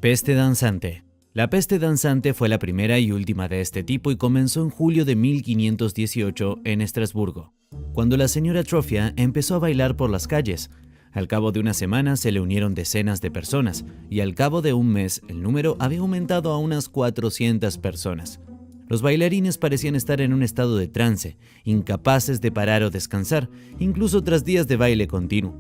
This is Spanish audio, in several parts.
Peste danzante. La peste danzante fue la primera y última de este tipo y comenzó en julio de 1518 en Estrasburgo, cuando la señora Trofia empezó a bailar por las calles. Al cabo de una semana se le unieron decenas de personas y al cabo de un mes el número había aumentado a unas 400 personas. Los bailarines parecían estar en un estado de trance, incapaces de parar o descansar, incluso tras días de baile continuo.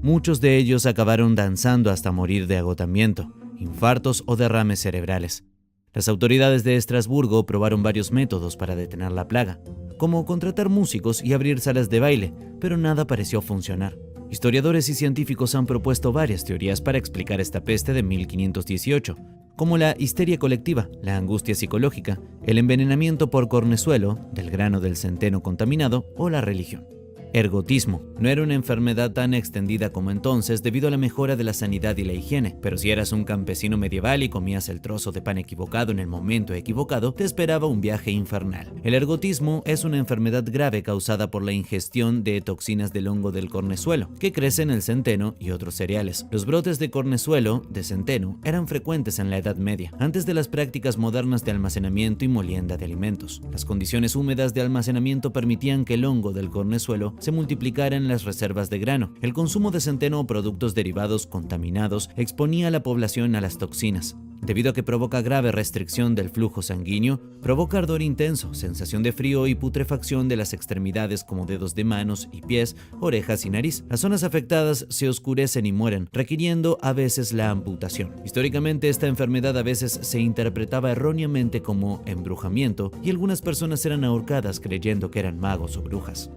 Muchos de ellos acabaron danzando hasta morir de agotamiento, infartos o derrames cerebrales. Las autoridades de Estrasburgo probaron varios métodos para detener la plaga, como contratar músicos y abrir salas de baile, pero nada pareció funcionar. Historiadores y científicos han propuesto varias teorías para explicar esta peste de 1518, como la histeria colectiva, la angustia psicológica, el envenenamiento por cornezuelo, del grano del centeno contaminado o la religión. Ergotismo. No era una enfermedad tan extendida como entonces debido a la mejora de la sanidad y la higiene, pero si eras un campesino medieval y comías el trozo de pan equivocado en el momento equivocado, te esperaba un viaje infernal. El ergotismo es una enfermedad grave causada por la ingestión de toxinas del hongo del cornezuelo, que crece en el centeno y otros cereales. Los brotes de cornezuelo, de centeno, eran frecuentes en la Edad Media, antes de las prácticas modernas de almacenamiento y molienda de alimentos. Las condiciones húmedas de almacenamiento permitían que el hongo del cornezuelo se multiplicara en las reservas de grano. El consumo de centeno o productos derivados contaminados exponía a la población a las toxinas. Debido a que provoca grave restricción del flujo sanguíneo, provoca ardor intenso, sensación de frío y putrefacción de las extremidades como dedos de manos y pies, orejas y nariz. Las zonas afectadas se oscurecen y mueren, requiriendo a veces la amputación. Históricamente, esta enfermedad a veces se interpretaba erróneamente como embrujamiento y algunas personas eran ahorcadas creyendo que eran magos o brujas.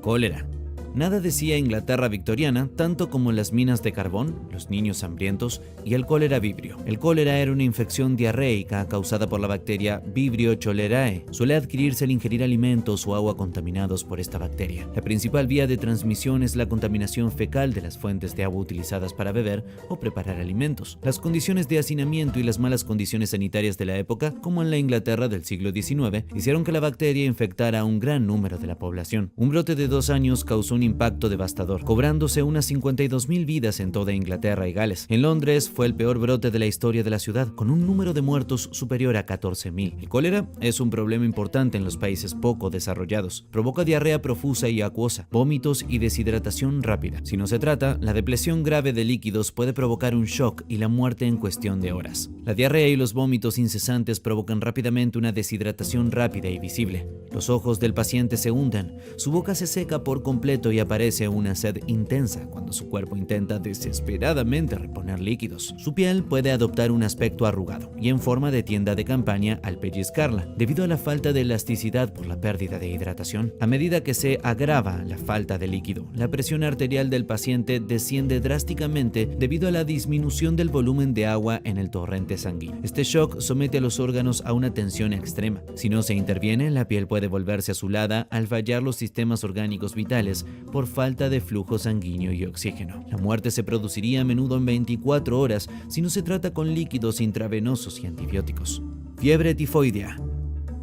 Cólera. Nada decía Inglaterra victoriana, tanto como las minas de carbón, los niños hambrientos y el cólera vibrio. El cólera era una infección diarreica causada por la bacteria Vibrio cholerae. Suele adquirirse al ingerir alimentos o agua contaminados por esta bacteria. La principal vía de transmisión es la contaminación fecal de las fuentes de agua utilizadas para beber o preparar alimentos. Las condiciones de hacinamiento y las malas condiciones sanitarias de la época, como en la Inglaterra del siglo XIX, hicieron que la bacteria infectara a un gran número de la población. Un brote de 2 años causó un impacto devastador, cobrándose unas 52.000 vidas en toda Inglaterra y Gales. En Londres fue el peor brote de la historia de la ciudad, con un número de muertos superior a 14.000. El cólera es un problema importante en los países poco desarrollados. Provoca diarrea profusa y acuosa, vómitos y deshidratación rápida. Si no se trata, la depresión grave de líquidos puede provocar un shock y la muerte en cuestión de horas. La diarrea y los vómitos incesantes provocan rápidamente una deshidratación rápida y visible. Los ojos del paciente se hunden, su boca se seca por completo y aparece una sed intensa cuando su cuerpo intenta desesperadamente reponer líquidos. Su piel puede adoptar un aspecto arrugado y en forma de tienda de campaña al pellizcarla, debido a la falta de elasticidad por la pérdida de hidratación. A medida que se agrava la falta de líquido, la presión arterial del paciente desciende drásticamente debido a la disminución del volumen de agua en el torrente sanguíneo. Este shock somete a los órganos a una tensión extrema. Si no se interviene, la piel puede volverse azulada al fallar los sistemas orgánicos vitales por falta de flujo sanguíneo y oxígeno. La muerte se produciría a menudo en 24 horas si no se trata con líquidos intravenosos y antibióticos. Fiebre tifoidea.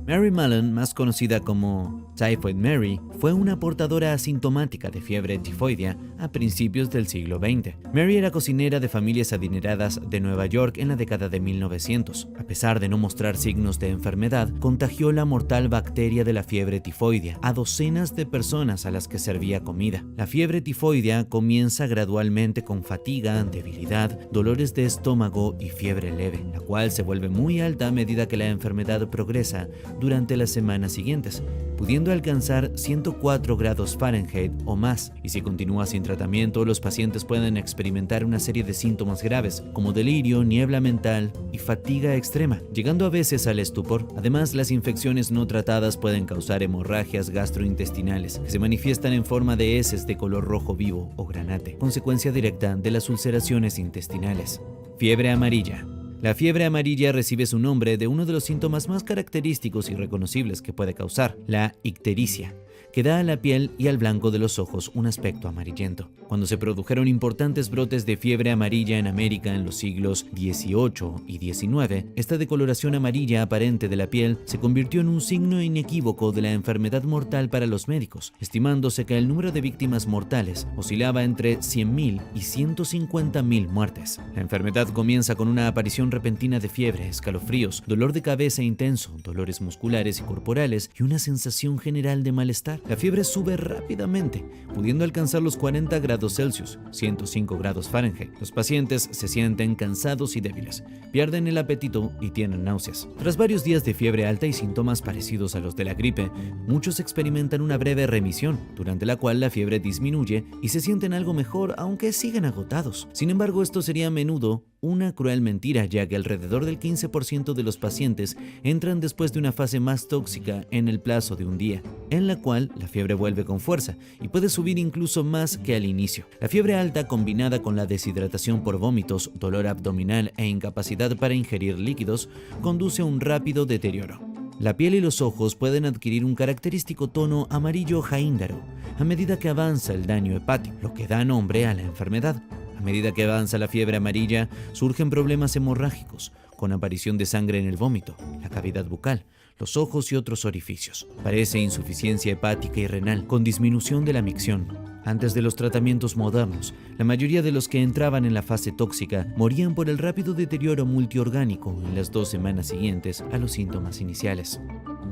Mary Mallon, más conocida como Typhoid Mary, fue una portadora asintomática de fiebre tifoidea a principios del siglo XX. Mary era cocinera de familias adineradas de Nueva York en la década de 1900. A pesar de no mostrar signos de enfermedad, contagió la mortal bacteria de la fiebre tifoidea a docenas de personas a las que servía comida. La fiebre tifoidea comienza gradualmente con fatiga, debilidad, dolores de estómago y fiebre leve, la cual se vuelve muy alta a medida que la enfermedad progresa durante las semanas siguientes, pudiendo alcanzar 104 grados Fahrenheit o más, y si continúa sin tratamiento, los pacientes pueden experimentar una serie de síntomas graves, como delirio, niebla mental y fatiga extrema, llegando a veces al estupor. Además, las infecciones no tratadas pueden causar hemorragias gastrointestinales, que se manifiestan en forma de heces de color rojo vivo o granate, consecuencia directa de las ulceraciones intestinales. Fiebre amarilla. La fiebre amarilla recibe su nombre de uno de los síntomas más característicos y reconocibles que puede causar, la ictericia. que da a la piel y al blanco de los ojos un aspecto amarillento. Cuando se produjeron importantes brotes de fiebre amarilla en América en los siglos XVIII y XIX, esta decoloración amarilla aparente de la piel se convirtió en un signo inequívoco de la enfermedad mortal para los médicos, estimándose que el número de víctimas mortales oscilaba entre 100.000 y 150.000 muertes. La enfermedad comienza con una aparición repentina de fiebre, escalofríos, dolor de cabeza intenso, dolores musculares y corporales y una sensación general de malestar. La fiebre sube rápidamente, pudiendo alcanzar los 40 grados Celsius, 105 grados Fahrenheit. Los pacientes se sienten cansados y débiles, pierden el apetito y tienen náuseas. Tras varios días de fiebre alta y síntomas parecidos a los de la gripe, muchos experimentan una breve remisión, durante la cual la fiebre disminuye y se sienten algo mejor, aunque siguen agotados. Sin embargo, esto sería a menudo una cruel mentira, ya que alrededor del 15% de los pacientes entran después de una fase más tóxica en el plazo de un día, en la cual la fiebre vuelve con fuerza y puede subir incluso más que al inicio. La fiebre alta, combinada con la deshidratación por vómitos, dolor abdominal e incapacidad para ingerir líquidos, conduce a un rápido deterioro. La piel y los ojos pueden adquirir un característico tono amarillo jaíndaro a medida que avanza el daño hepático, lo que da nombre a la enfermedad. A medida que avanza la fiebre amarilla, surgen problemas hemorrágicos, con aparición de sangre en el vómito, la cavidad bucal, los ojos y otros orificios. Aparece insuficiencia hepática y renal, con disminución de la micción. Antes de los tratamientos modernos, la mayoría de los que entraban en la fase tóxica morían por el rápido deterioro multiorgánico en las 2 semanas siguientes a los síntomas iniciales.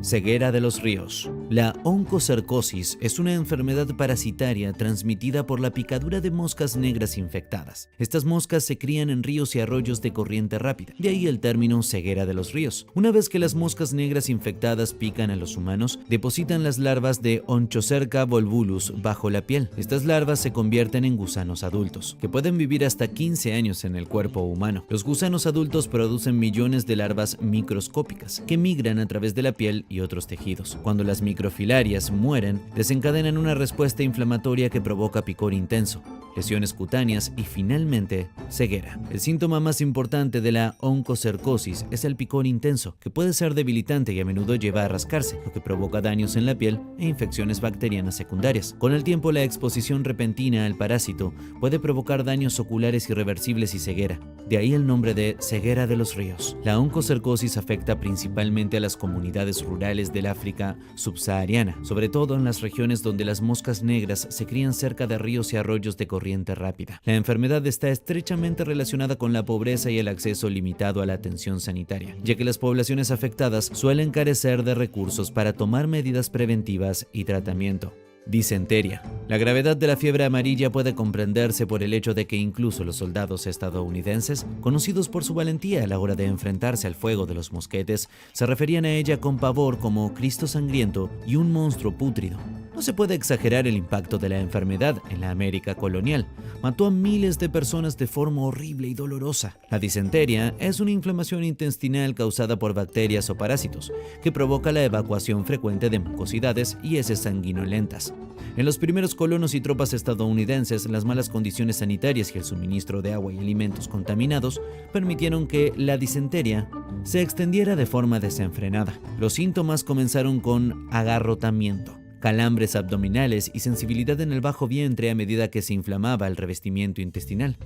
Ceguera de los ríos. La oncocercosis es una enfermedad parasitaria transmitida por la picadura de moscas negras infectadas. Estas moscas se crían en ríos y arroyos de corriente rápida, de ahí el término ceguera de los ríos. Una vez que las moscas negras infectadas pican a los humanos, depositan las larvas de Onchocerca volvulus bajo la piel. Estas larvas se convierten en gusanos adultos, que pueden vivir hasta 15 años en el cuerpo humano. Los gusanos adultos producen millones de larvas microscópicas, que migran a través de la piel y otros tejidos. Cuando las microfilarias mueren, desencadenan una respuesta inflamatoria que provoca picor intenso, lesiones cutáneas y finalmente ceguera. El síntoma más importante de la oncocercosis es el picor intenso, que puede ser debilitante y a menudo lleva a rascarse, lo que provoca daños en la piel e infecciones bacterianas secundarias. Con el tiempo, la exposición repentina al parásito puede provocar daños oculares irreversibles y ceguera. De ahí el nombre de ceguera de los ríos. La oncocercosis afecta principalmente a las comunidades rurales del África subsahariana, sobre todo en las regiones donde las moscas negras se crían cerca de ríos y arroyos de corriente rápida. La enfermedad está estrechamente relacionada con la pobreza y el acceso limitado a la atención sanitaria, ya que las poblaciones afectadas suelen carecer de recursos para tomar medidas preventivas y tratamiento. Disentería. La gravedad de la fiebre amarilla puede comprenderse por el hecho de que incluso los soldados estadounidenses, conocidos por su valentía a la hora de enfrentarse al fuego de los mosquetes, se referían a ella con pavor como Cristo sangriento y un monstruo pútrido. No se puede exagerar el impacto de la enfermedad en la América colonial. Mató a miles de personas de forma horrible y dolorosa. La disentería es una inflamación intestinal causada por bacterias o parásitos, que provoca la evacuación frecuente de mucosidades y heces sanguinolentas. En los primeros colonos y tropas estadounidenses, las malas condiciones sanitarias y el suministro de agua y alimentos contaminados permitieron que la disentería se extendiera de forma desenfrenada. Los síntomas comenzaron con agarrotamiento, calambres abdominales y sensibilidad en el bajo vientre a medida que se inflamaba el revestimiento intestinal.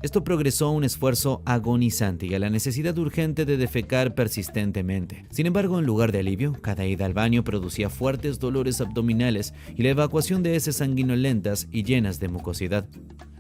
Esto progresó a un esfuerzo agonizante y a la necesidad urgente de defecar persistentemente. Sin embargo, en lugar de alivio, cada ida al baño producía fuertes dolores abdominales y la evacuación de heces sanguinolentas y llenas de mucosidad.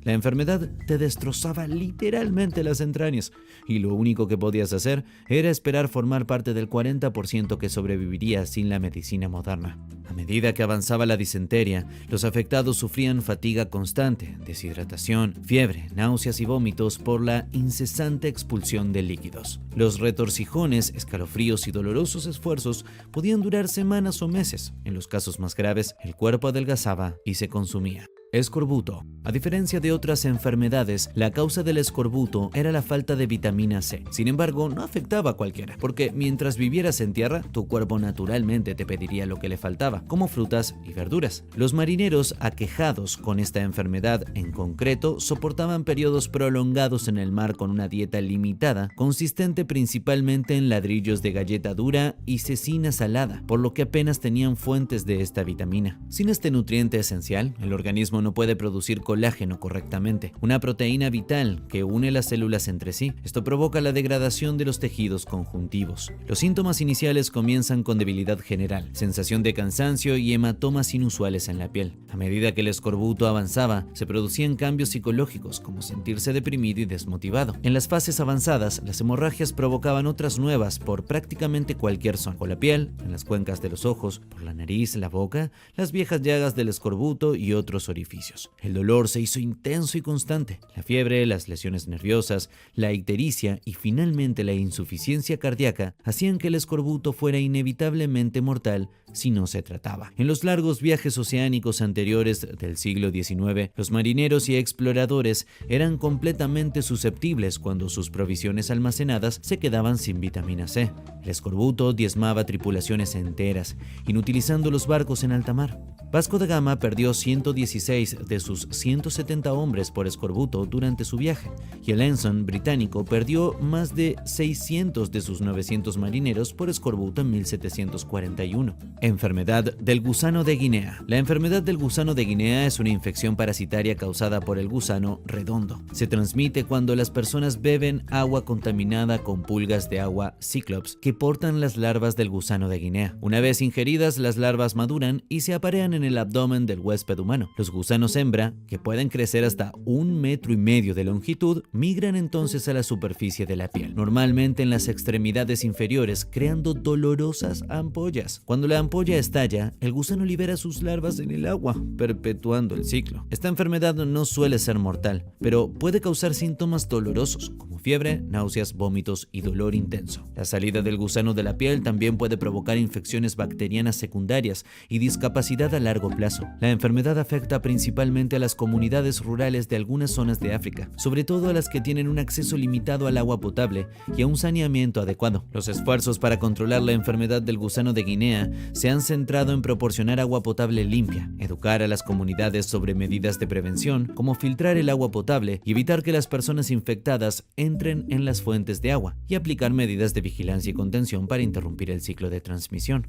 La enfermedad te destrozaba literalmente las entrañas y lo único que podías hacer era esperar formar parte del 40% que sobreviviría sin la medicina moderna. A medida que avanzaba la disentería, los afectados sufrían fatiga constante, deshidratación, fiebre, náuseas y vómitos por la incesante expulsión de líquidos. Los retorcijones, escalofríos y dolorosos esfuerzos podían durar semanas o meses. En los casos más graves, el cuerpo adelgazaba y se consumía. Escorbuto. A diferencia de otras enfermedades, la causa del escorbuto era la falta de vitamina C. Sin embargo, no afectaba a cualquiera, porque mientras vivieras en tierra, tu cuerpo naturalmente te pediría lo que le faltaba, como frutas y verduras. Los marineros aquejados con esta enfermedad en concreto soportaban periodos prolongados en el mar con una dieta limitada, consistente principalmente en ladrillos de galleta dura y cecina salada, por lo que apenas tenían fuentes de esta vitamina. Sin este nutriente esencial, el organismo no puede producir colágeno correctamente, una proteína vital que une las células entre sí. Esto provoca la degradación de los tejidos conjuntivos. Los síntomas iniciales comienzan con debilidad general, sensación de cansancio y hematomas inusuales en la piel. A medida que el escorbuto avanzaba, se producían cambios psicológicos como sentirse deprimido y desmotivado. En las fases avanzadas, las hemorragias provocaban otras nuevas por prácticamente cualquier zona, por la piel, en las cuencas de los ojos, por la nariz, la boca, las viejas llagas del escorbuto y otros orificios. El dolor se hizo intenso y constante. La fiebre, las lesiones nerviosas, la ictericia y finalmente la insuficiencia cardíaca hacían que el escorbuto fuera inevitablemente mortal si no se trataba. En los largos viajes oceánicos anteriores del siglo XIX, los marineros y exploradores eran completamente susceptibles cuando sus provisiones almacenadas se quedaban sin vitamina C. El escorbuto diezmaba tripulaciones enteras, inutilizando los barcos en alta mar. Vasco da Gama perdió 116 de sus 170 hombres por escorbuto durante su viaje, y el Anson británico perdió más de 600 de sus 900 marineros por escorbuto en 1741. Enfermedad del gusano de Guinea. La enfermedad del gusano de Guinea es una infección parasitaria causada por el gusano redondo. Se transmite cuando las personas beben agua contaminada con pulgas de agua Cyclops que portan las larvas del gusano de Guinea. Una vez ingeridas, las larvas maduran y se aparean en el abdomen del huésped humano. Los gusanos hembra, que pueden crecer hasta 1,5 metros de longitud, migran entonces a la superficie de la piel, normalmente en las extremidades inferiores, creando dolorosas ampollas. Cuando la ampolla estalla, el gusano libera sus larvas en el agua, perpetuando el ciclo. Esta enfermedad no suele ser mortal, pero puede causar síntomas dolorosos, como fiebre, náuseas, vómitos y dolor intenso. La salida del gusano de la piel también puede provocar infecciones bacterianas secundarias y discapacidad a largo plazo. La enfermedad afecta principalmente a las comunidades rurales de algunas zonas de África, sobre todo a las que tienen un acceso limitado al agua potable y a un saneamiento adecuado. Los esfuerzos para controlar la enfermedad del gusano de Guinea se han centrado en proporcionar agua potable limpia, educar a las comunidades sobre medidas de prevención, como filtrar el agua potable y evitar que las personas infectadas entren en las fuentes de agua, y aplicar medidas de vigilancia y contención para interrumpir el ciclo de transmisión.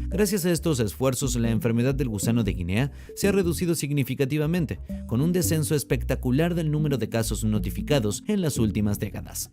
Gracias a estos esfuerzos, la enfermedad del gusano de Guinea se ha reducido significativamente, con un descenso espectacular del número de casos notificados en las últimas décadas.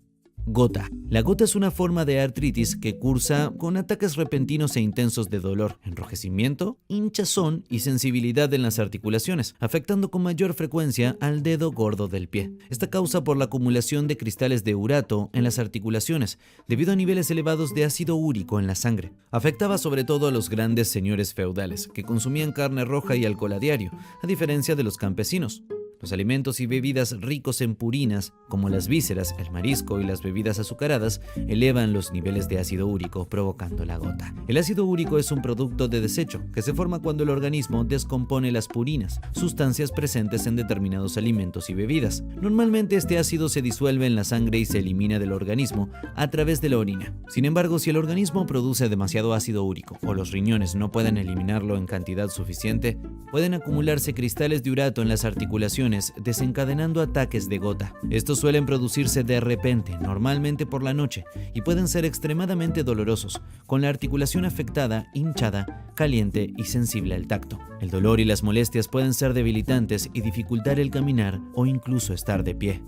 Gota. La gota es una forma de artritis que cursa con ataques repentinos e intensos de dolor, enrojecimiento, hinchazón y sensibilidad en las articulaciones, afectando con mayor frecuencia al dedo gordo del pie. Esta causa por la acumulación de cristales de urato en las articulaciones, debido a niveles elevados de ácido úrico en la sangre. Afectaba sobre todo a los grandes señores feudales, que consumían carne roja y alcohol a diario, a diferencia de los campesinos. Los alimentos y bebidas ricos en purinas, como las vísceras, el marisco y las bebidas azucaradas, elevan los niveles de ácido úrico, provocando la gota. El ácido úrico es un producto de desecho que se forma cuando el organismo descompone las purinas, sustancias presentes en determinados alimentos y bebidas. Normalmente este ácido se disuelve en la sangre y se elimina del organismo a través de la orina. Sin embargo, si el organismo produce demasiado ácido úrico o los riñones no pueden eliminarlo en cantidad suficiente, pueden acumularse cristales de urato en las articulaciones, desencadenando ataques de gota. Estos suelen producirse de repente, normalmente por la noche, y pueden ser extremadamente dolorosos, con la articulación afectada, hinchada, caliente y sensible al tacto. El dolor y las molestias pueden ser debilitantes y dificultar el caminar o incluso estar de pie.